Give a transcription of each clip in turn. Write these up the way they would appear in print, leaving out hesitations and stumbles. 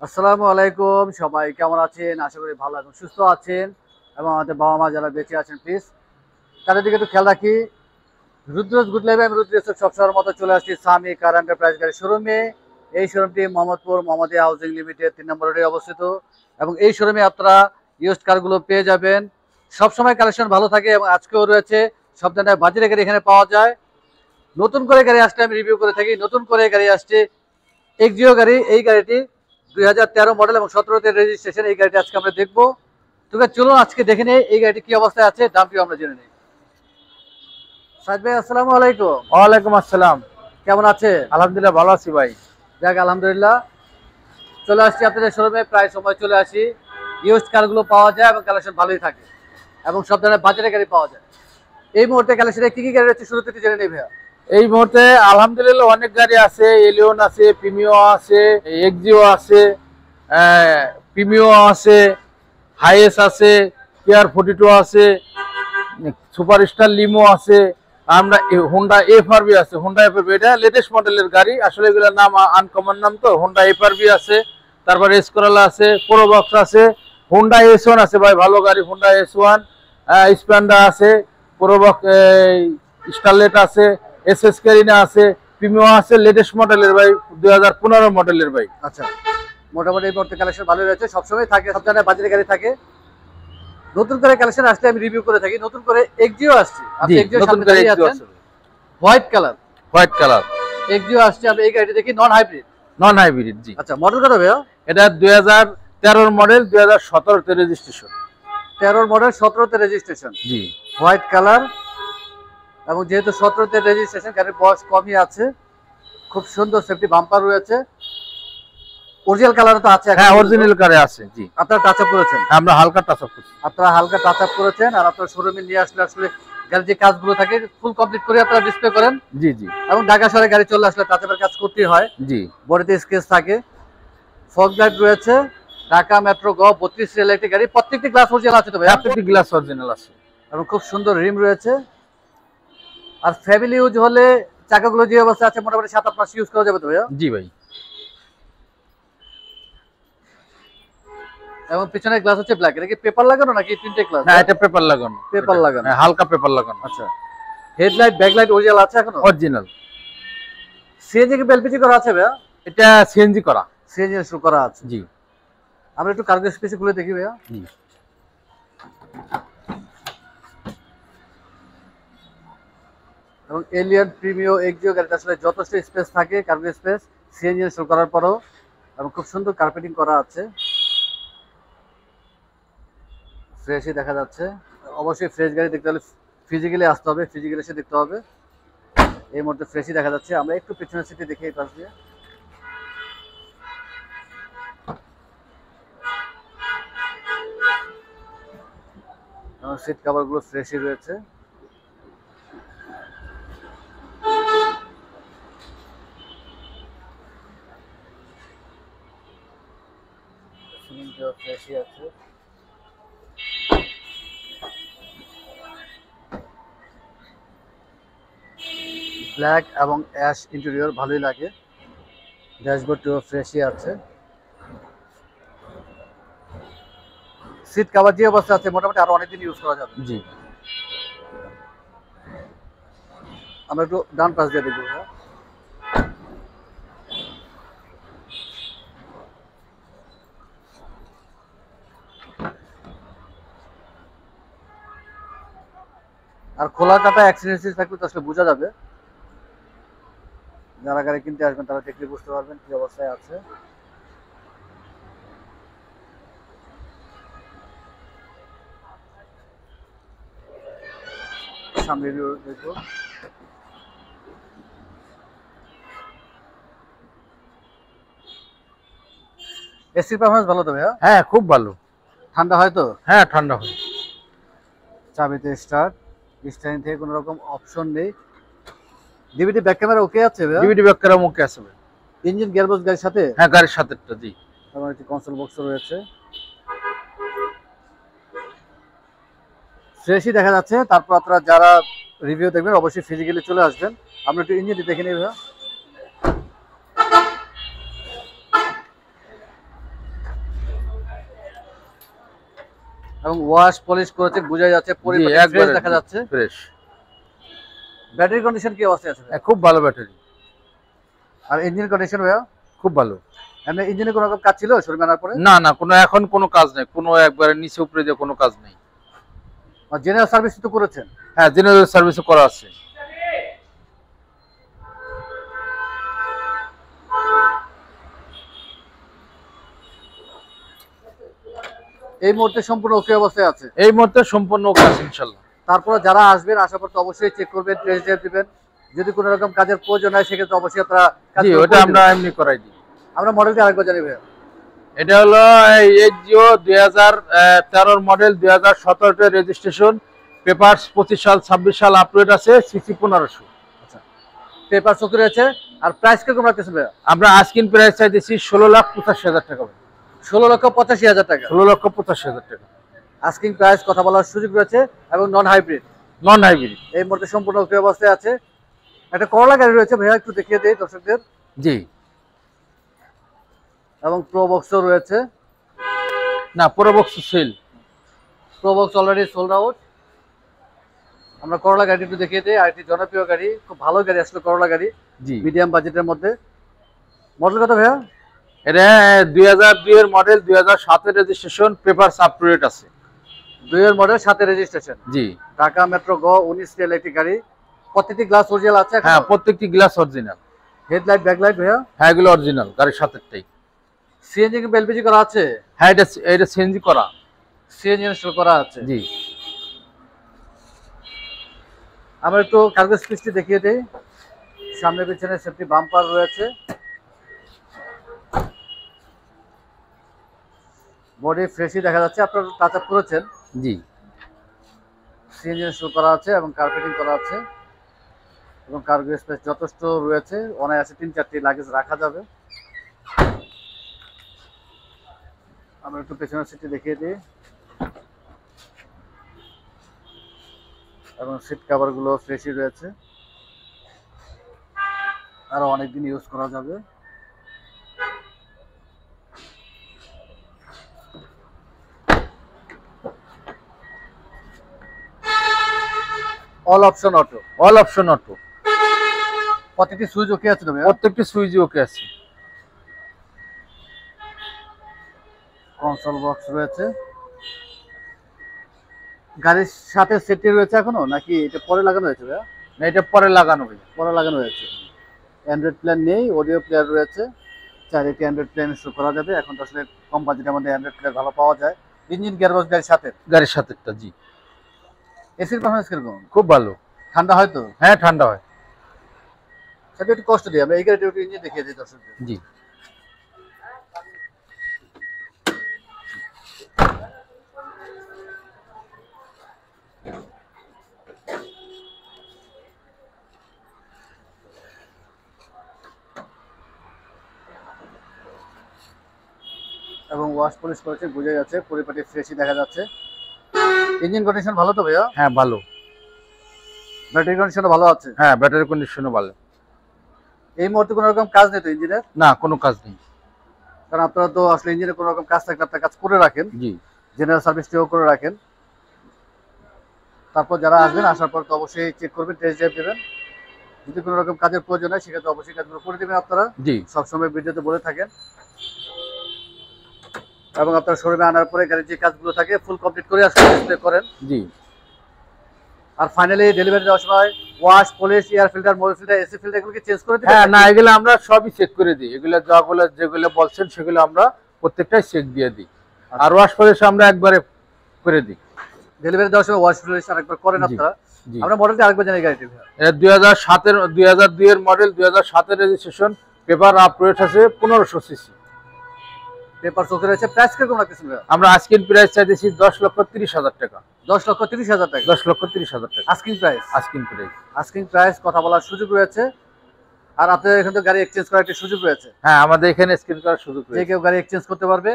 আসসালামু আলাইকুম, সবাই কেমন আছেন? আশা করি ভালো এবং সুস্থ আছেন এবং আমাদের বাবা মা যারা বেঁচে আছেন প্লিজ তাদের দিকে একটু খেয়াল রাখি। রুদ্রজ গুড লাইফ, আমি রুদ্র সবসময়ের মতো চলে আসছি স্বামী কার এন্টারপ্রাইজ গাড়ি শোরুমে। এই শোরুমটি মোহাম্মদপুর মোহাম্মদিয়া হাউজিং লিমিটেড 3 নম্বর রোডে অবস্থিত এবং এই শোরুমে আপনারা ইউজড কারগুলো পেয়ে যাবেন। সবসময় কালেকশন ভালো থাকে এবং আজকেও রয়েছে। সব ধরনের বাজারে গাড়ি এখানে পাওয়া যায়। নতুন করে গাড়ি আসলে আমি রিভিউ করে থাকি। নতুন করে গাড়ি আসছে এক্সিও গাড়ি। এই গাড়িটি 2013 মডেল এবং 17তে রেজিস্ট্রেশন। এই গাড়িটি আজকে আমরা দেখবো। তবে চলুন আজকে দেখে নেই এই গাড়িটি কি অবস্থায় আছে, দামটিও আমরা জেনে নিই। সাইদ ভাই আসসালামু আলাইকুম। ওয়ালাইকুম আসসালাম। কেমন আছে? আলহামদুলিল্লাহ ভালো আছি ভাই। যাক আলহামদুলিল্লাহ। চলে আসছি আপনাদের শোরুমে, প্রায় সময় চলে আসি। ইউজড কারগুলো পাওয়া যায় এবং কালেকশন ভালোই থাকে এবং সব ধরনের বাজারের গাড়ি পাওয়া যায়। এই মুহূর্তে কালেকশনে কি কি গাড়ি রয়েছে শুরুতে একটু জেনে নেই ভাইয়া। এই মুহূর্তে আলহামদুলিল্লাহ অনেক গাড়ি আছে, এলিয়ন আছে, প্রিমিও আছে, এক্সিও আছে, প্রিমিও আছে, হাইএস আছে, কেয়ার 42 আছে, সুপার স্টার লিমো আছে, আমরা হোন্ডা এফআরবি আছে। হোন্ডা এফআরবি এটা লেটেস্ট মডেলের গাড়ি, আসলে এগুলোর নাম আনকমন নাম। তো হোন্ডা এফআরবি আছে, তারপর এসকোরালা আছে, প্রোবক্স আছে, হোন্ডা S1 আছে ভাই, ভালো গাড়ি হোন্ডা S1, স্প্লেন্ডার আছে, প্রোবক্স স্টারলেট আছে, এসএস ক্যারিনা আছে, প্রিমিও আছে, লেটেস্ট মডেলের ভাই, 2015 মডেলের ভাই। আচ্ছা, মোটামুটি এই মুহূর্তে কালেকশন ভালোই রয়েছে, সবসময় থাকে, সব ধরনের বাজারের গাড়ি থাকে। নতুন করে কালেকশন আসলে আমি রিভিউ করে থাকি। নতুন করে এক্সিও আসছে, আপনি এক্সিও সামনে দাঁড়িয়ে আছেন, white colour. White colour Axio আসছে, আমরা এই গাড়িটা দেখি নন হাইব্রিড। নন হাইব্রিড জি। আচ্ছা, মডেল কত ভাইয়া? এটা 2013 মডেল, 2017 তে রেজিস্ট্রেশন। 13 মডেল, 17তে রেজিস্ট্রেশন জি। হোয়াইট কালার এবং যেহেতু 17তে রেজিস্ট্রেশন, গাড়ির বয়স কমই আছে। খুব সুন্দর সেফটি বাম্পার রয়েছে। অরিজিনাল কালার তো আছে? হ্যাঁ অরিজিনাল কারে আছে জি। আপনারা টাচ আপ করেছেন? আমরা হালকা টাচ আপ করছি। আপনারা হালকা টাচ আপ করেছেন আর আপনারা শোরুমে নিয়ে আসলে আসলে গাড়ির যে কাজগুলো থাকে ফুল কমপ্লিট করে আপনারা ডিসপ্লে করেন। জি জি। এবং ঢাকা শহরে গাড়ি চলে আসলে টাচ আপের কাজ করতেই হয়। জি। বডিতে স্কেচ থাকে, ফগ লাইট রয়েছে, ঢাকা মেট্রো গ 32 রেল একটি গাড়ি। প্রত্যেকটি গ্লাস অরিজিনাল আছে তো ভাই? প্রত্যেকটি গ্লাস অরিজিনাল আছে এবং খুব সুন্দর রিম রয়েছে। আর ফ্যামিলি ইউজ হলে চাকাগুলো যে অবস্থা আছে মোটামুটি 7-8 মাস ইউজ করা যাবে তো ভাইয়া? জি ভাই। এবং পিছনের গ্লাস হচ্ছে ব্ল্যাক। এটা কি পেপার লাগানো নাকি প্রিন্টেড গ্লাস? না এটা পেপার লাগানো। পেপার লাগানো, হ্যাঁ হালকা পেপার লাগানো। আচ্ছা। হেডলাইট ব্যাকলাইট অরিজিনাল আছে এখনো? অরিজিনাল। সিএনজি কি এলপিজি করা আছে ভাইয়া? এটা সিএনজি করা। সিএনজি ইনস্টল করা আছে। জি। আমরা একটু কার্গো স্পেসে খুলে দেখি ভাইয়া। জি। এবং এলিয়ন প্রিমিও এক্সিও গাড়িতে আসলে যথেষ্ট স্পেস থাকে, কার্গো স্পেস, সিএনজি ইনস্টল করার পরও। এবং খুব সুন্দর কার্পেটিং করা আছে, ফ্রেশই দেখা যাচ্ছে। অবশ্যই ফ্রেশ গাড়ি দেখতে হলে ফিজিক্যালি আসতে হবে, ফিজিক্যালি এসে দেখতে হবে। এই মুহূর্তে ফ্রেশই দেখা যাচ্ছে। আমরা একটু পিছনের সিটে দেখি এই পাশ দিয়ে। এবং সিট কভার গুলো ফ্রেশই রয়েছে। ফ্রেশই আছে। ব্ল্যাক এবং অ্যাশ ইন্টেরিয়র ভালোই লাগে। ড্যাশবোর্ডটিও ফ্রেশই আছে। সিট কভার যে অবস্থা আছে মোটামুটি আরো অনেকদিন ইউজ করা যাবে। জি। আমরা একটু ডান পাশ দিয়ে দেখবো। আর খোলা কাটা অ্যাক্সিডেন্ট থাকলে তো আসলে বোঝা যাবে। যারা গাড়ি কিনতে আসবেন তারা দেখলে বুঝতে পারবেন কি অবস্থায় আছে। সামনে দেখবো। এসির পারফরমেন্স ভালো তো ভাইয়া? হ্যাঁ খুব ভালো। ঠান্ডা হয় তো? হ্যাঁ ঠান্ডা হয়। চাবিতে স্টার্ট, স্টারিং থেকে কোনো রকম অপশন নেই। ডিভিডি ব্যাক ক্যামেরা ওকে আছে ভাইয়া? ডিভিডি ব্যাক ক্যামেরা ওকে আছে ভাই। ইঞ্জিন গিয়ারবক্স গাড়ির সাথে? হ্যাঁ গাড়ির সাথে জি। এবং একটি কনসোল বক্স রয়েছে, ফ্রেশই দেখা যাচ্ছে। তারপর আপনারা যারা রিভিউ দেখবেন অবশ্যই ফিজিক্যালি চলে আসবেন। আমরা একটু ইঞ্জিনটি দেখে নিই ভাইয়া। এবং ওয়াশ পলিশ করেছে, বোঝা যাচ্ছে পরিপাটি ফ্রেশ দেখা যাচ্ছে। ফ্রেশ। ব্যাটারি কন্ডিশন কি অবস্থায় আছে? খুব ভালো ব্যাটারি। আর ইঞ্জিন কন্ডিশন ভাইয়া? খুব ভালো। এমনি ইঞ্জিনে কোনো রকম কাজ ছিল শোরুমে আনার পরে? না না, এখন কোনো কাজ নেই, কোনো একবারে নিচে উপরে দিয়ে কোনো কাজ নেই। আর জেনারেল সার্ভিস তো করেছেন? হ্যাঁ, জেনারেল সার্ভিসও করা আছে। এই মুহূর্তে সম্পূর্ণ ওকে অবস্থায় আছে? এই মুহূর্তে সম্পূর্ণ ওকে আছে ইনশাআল্লাহ। তারপরে যারা আসবেন আসার পর তো অবশ্যই চেক করবেন, টেস্ট ড্রাইভ দিবেন। যদি কোনো রকম কাজের প্রয়োজন হয় সেক্ষেত্রে অবশ্যই আপনারা জি, ওটা আমরা এমনি করাই দিই। আমরা মডেলটা আরেকবার জানি ভাইয়া। এটা হলো এক্সিও 2013 মডেল, 2017 রেজিস্ট্রেশন, পেপারস 25 সাল 26 সাল আপডেট আছে, সিসি 1500। আচ্ছা, পেপার চোখ রয়েছে। আর প্রাইস কিরকম রাখতেছেন ভাইয়া? আমরা আস্কিং প্রাইস চাইতেছি 16,85,000 টাকা। 16,85,000 টাকা। 16,85,000 টাকা আস্কিং প্রাইস, কথা বলার সুযোগ রয়েছে এবং নন হাইব্রিড। Non hybrid. এই মুহূর্তে সম্পূর্ণ ওকে অবস্থায় আছে। একটা করলা গাড়ি রয়েছে ভাইয়া, একটু দেখিয়ে দেই দর্শকদের। জি। এবং প্রো বক্সও রয়েছে। না, pro box sale. Pro box already sold out. আমরা করলা গাড়ি একটু দেখিয়ে দিই। আরেকটি জনপ্রিয় গাড়ি, খুব ভালো গাড়ি আসলে করলা গাড়ি। জি। মিডিয়াম বাজেটের মধ্যে। মডেল কত ভাইয়া? এটা 2002 এর মডেল, 2007 এর রেজিস্ট্রেশন, পেপারস আপডেট আছে। 2 এর মডেল, 7 এর রেজিস্ট্রেশন। জি। ঢাকা মেট্রো গ 19 এর একটি গাড়ি। প্রত্যেকটি গ্লাস অরিজিনাল আছে? হ্যাঁ, প্রত্যেকটি গ্লাস অরিজিনাল। হেডলাইট, ব্যাকলাইট ভাইয়া? হ্যাঁ, এগুলো অরিজিনাল, গাড়ির সাথেরটাই। সিএনজি কি এলপিজি করা আছে? হ্যাঁ, এটা সিএনজি করা। সিএনজি ইনস্টল করা আছে। জি। আমরা একটু কার্গো স্পেসটি দেখিয়ে দেই। সামনে পিছনে সেফটি বাম্পার রয়েছে। বডি ফ্রেশই দেখা যাচ্ছে। আপনারা টাচ আপ করেছেন? জি। সিএনজি ইনস্টল করা আছে এবং কার্পেটিং করা আছে এবং কার্গো স্পেস যথেষ্ট রয়েছে। অনায়াসে 3-4টি লাগেজ রাখা যাবে। আমরা একটু পেছনের সিটটি দেখিয়ে দিই এবং সিট কভার গুলো ফ্রেশই রয়েছে, আরো অনেকদিন ইউজ করা যাবে। All option auto. All option auto. প্রত্যেকটি সুইচ ওকে আছে তো ভাইয়া? প্রত্যেকটি সুইচ ওকে আছে। কনসোল বক্স রয়েছে। গাড়ির সাথে সেটটি রয়েছে এখনো নাকি এটা পরে লাগানো হয়েছে ভাইয়া? না, এটা পরে লাগানো হয়েছে। পরে লাগানো হয়েছে। অ্যান্ড্রয়েড প্ল্যান নেই, অডিও প্লেয়ার রয়েছে। চাইলে একটি অ্যান্ড্রয়েড প্ল্যান ইনস্টল করা যাবে। এখন তো আসলে কম বাজেটের মধ্যে অ্যান্ড্রয়েড প্লেয়ার ভালো পাওয়া যায়। ইঞ্জিন গিয়ারবক্স গাড়ির সাথে? গাড়ির সাথেরটা। জি। এসির পারফরম্যান্স কিরকম? খুব ভালো। ঠান্ডা হয় তো? হ্যাঁ, ঠান্ডা হয়। সেটা একটু কষ্ট দিই। আমরা এই গাড়িটা একটু ইঞ্জিন দেখিয়ে দিই দর্শকদের। জি। এবং ওয়াশ পলিশ করেছে, বোঝা যাচ্ছে পরিপাটি ফ্রেশই দেখা যাচ্ছে। ইঞ্জিন কন্ডিশন ভালো তো ভাইয়া? হ্যাঁ, ভালো। ব্যাটারি কন্ডিশন ভালো আছে? হ্যাঁ, ব্যাটারি কন্ডিশনও ভালো। এই মুহূর্তে কোনো রকম কাজ নেই তো ইঞ্জিনের? না, কোনো কাজ নেই। কারণ আপনারা তো আসলে ইঞ্জিনে কোনো রকম কাজ থাকলে আপনার কাজ করে রাখেন। জি। জেনারেল সার্ভিসটিও করে রাখেন। তারপর যারা আসবেন, আসার পর তো অবশ্যই চেক করবেন, টেস্ট ড্রাইভ দেবেন। যদি কোনো রকম কাজের প্রয়োজন হয় সেক্ষেত্রে অবশ্যই কাজগুলো করে দেবেন আপনারা। জি। সবসময় ভিডিওতে বলে থাকেন। এবং আপনার শোরুমে আনার পরে গাড়ির যে কাজগুলো থাকে ফুল কমপ্লিট করে আসলে ডিসপ্লে করেন। জি। আর ফাইনালি ডেলিভারি দেওয়ার সময় wash polish, air filter, Mobil filter, AC filter এগুলোকে চেঞ্জ করে দিবেন? হ্যাঁ, না, এগুলো আমরা সবই চেক করে দিই। এগুলো যেগুলো বলছেন সেগুলো আমরা প্রত্যেকটাই চেক দিয়ে দিই। আর ওয়াশ পলিশ আমরা একবারে করে দিই। ডেলিভারি দেওয়ার সময় ওয়াশ পলিশ আরেকবার করেন আপনারা? আমরা মডেলটা আরেকবার জানি গাড়িটি। এটা 2002 এর মডেল, 2007 এর রেজিস্ট্রেশন, পেপার আপডেট আছে, 1500 সিসি। পেপার চোখে রয়েছে। প্রাইস কিরকম রাখতেছেন ভাইয়া? আমরা আস্কিং প্রাইস চাইতেছি 10,30,000 টাকা। 10,30,000 টাকা? 10,30,000 টাকা asking price? Asking price. Asking price, কথা বলার সুযোগ রয়েছে। আর আপনাদের এখানে তো গাড়ি এক্সচেঞ্জ করার একটা সুযোগ রয়েছে। হ্যাঁ, আমাদের এখানে স্ক্রিন করার সুযোগ যে রয়েছে। কেউ গাড়ি এক্সচেঞ্জ করতে পারবে।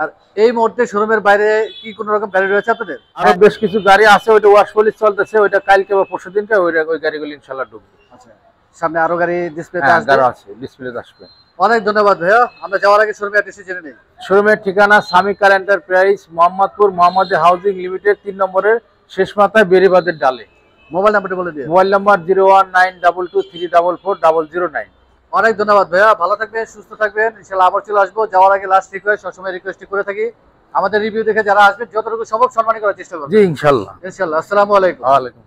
আর এই মুহূর্তে শোরুমের বাইরে কি কোনো রকম গাড়ি রয়েছে আপনাদের? আরো বেশ কিছু গাড়ি আছে, ওইটা ওয়াশ পলিশ চলতেছে, ওইটা কালকে বা পরশুদিনকে ওই গাড়িগুলো ইনশাআল্লাহ ঢুকবে। আচ্ছা, সামনে আরো গাড়ি ডিসপ্লেতে হ্যাঁ আসবে। গাড়ি আছে, ডিসপ্লেতে আসবে। অনেক ধন্যবাদ ভাইয়া। আমরা যাওয়ার আগে শোরুমে অ্যাড্রেসটি জেনে নিই। শোরুমের ঠিকানা সামি কার এন্টারপ্রাইজ, মোহাম্মদপুর মোহাম্মদী হাউজিং লিমিটেড 3 নম্বরের শেষ মাথায় বেরিবাদের ডালে। মোবাইল নাম্বারটি বলে দিন। Mobile number 01922344009। অনেক ধন্যবাদ ভাইয়া, ভালো থাকবেন, সুস্থ থাকবেন, ইনশাআল্লাহ আবার চলে আসবো। যাওয়ার আগে লাস্ট রিকোয়েস্ট, সবসময় রিকোয়েস্টই করে থাকি, আমাদের রিভিউ দেখে যারা আসবে যতটুকু সম্ভব সম্মানী করার চেষ্টা করবেন। জি ইনশাল্লাহ। ইনশাআল্লাহ। আসসালামু আলাইকুম। ওয়ালাইকুম